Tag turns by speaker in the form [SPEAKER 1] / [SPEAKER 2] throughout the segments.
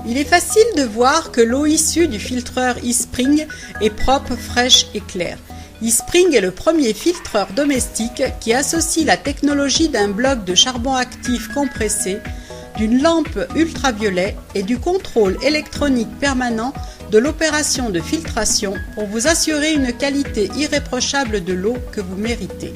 [SPEAKER 1] Il est facile de voir que l'eau issue du filtreur eSpring est propre, fraîche et claire. eSpring est le premier filtreur domestique qui associe la technologie d'un bloc de charbon actif compressé, d'une lampe ultraviolet et du contrôle électronique permanent de l'opération de filtration pour vous assurer une qualité irréprochable de l'eau que vous méritez.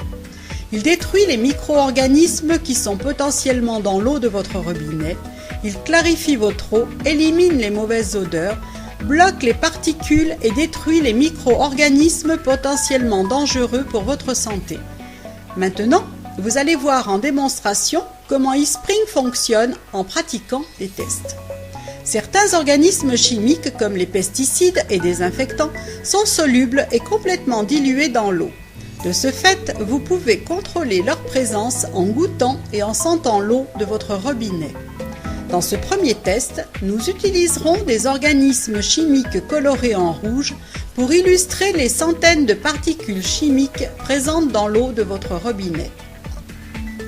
[SPEAKER 1] Il détruit les micro-organismes qui sont potentiellement dans l'eau de votre robinet, il clarifie votre eau, élimine les mauvaises odeurs, bloque les particules et détruit les micro-organismes potentiellement dangereux pour votre santé. Maintenant, vous allez voir en démonstration comment eSpring fonctionne en pratiquant des tests. Certains organismes chimiques comme les pesticides et désinfectants sont solubles et complètement dilués dans l'eau. De ce fait, vous pouvez contrôler leur présence en goûtant et en sentant l'eau de votre robinet. Dans ce premier test, nous utiliserons des organismes chimiques colorés en rouge pour illustrer les centaines de particules chimiques présentes dans l'eau de votre robinet.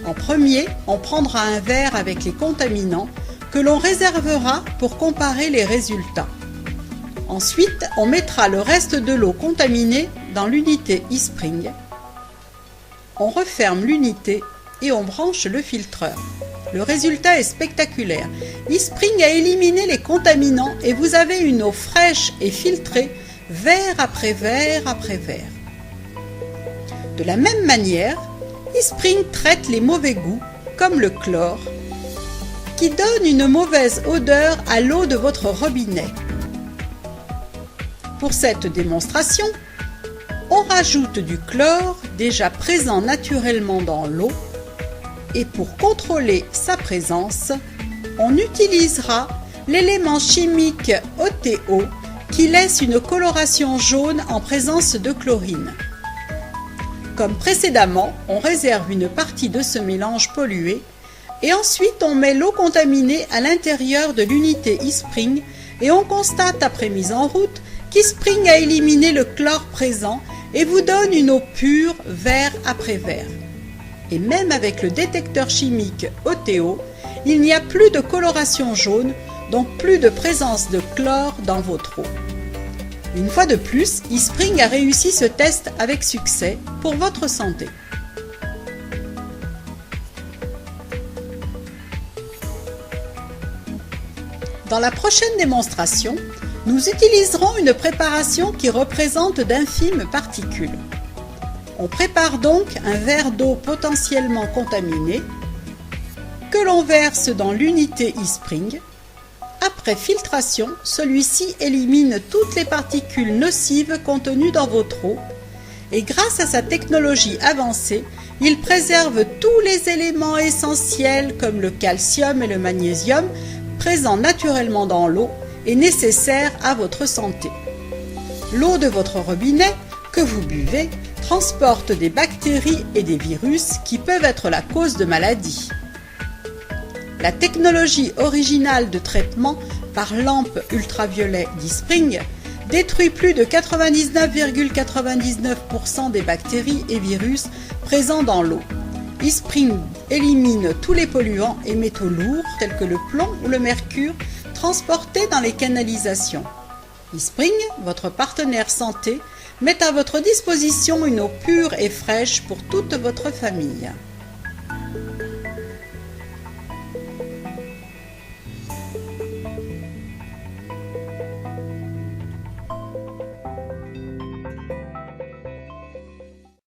[SPEAKER 1] En premier, on prendra un verre avec les contaminants que l'on réservera pour comparer les résultats. Ensuite, on mettra le reste de l'eau contaminée dans l'unité eSpring. On referme l'unité et on branche le filtreur. Le résultat est spectaculaire. eSpring a éliminé les contaminants et vous avez une eau fraîche et filtrée, verre après verre après verre. De la même manière, eSpring traite les mauvais goûts, comme le chlore, qui donne une mauvaise odeur à l'eau de votre robinet. Pour cette démonstration, on rajoute du chlore déjà présent naturellement dans l'eau et pour contrôler sa présence, on utilisera l'élément chimique OTO qui laisse une coloration jaune en présence de chlorine. Comme précédemment, on réserve une partie de ce mélange pollué et ensuite on met l'eau contaminée à l'intérieur de l'unité eSpring et on constate après mise en route qu'eSpring a éliminé le chlore présent et vous donne une eau pure verre après verre. Et même avec le détecteur chimique OTO, il n'y a plus de coloration jaune, donc plus de présence de chlore dans votre eau. Une fois de plus, eSpring a réussi ce test avec succès pour votre santé. Dans la prochaine démonstration, nous utiliserons une préparation qui représente d'infimes particules. On prépare donc un verre d'eau potentiellement contaminé que l'on verse dans l'unité eSpring. Après filtration, celui-ci élimine toutes les particules nocives contenues dans votre eau et grâce à sa technologie avancée, il préserve tous les éléments essentiels comme le calcium et le magnésium présents naturellement dans l'eau et nécessaires à votre santé. L'eau de votre robinet que vous buvez transporte des bactéries et des virus qui peuvent être la cause de maladies. La technologie originale de traitement par lampe ultraviolet d'eSpring détruit plus de 99,99% des bactéries et virus présents dans l'eau. eSpring élimine tous les polluants et métaux lourds tels que le plomb ou le mercure transportés dans les canalisations. eSpring, votre partenaire santé, met à votre disposition une eau pure et fraîche pour toute votre famille.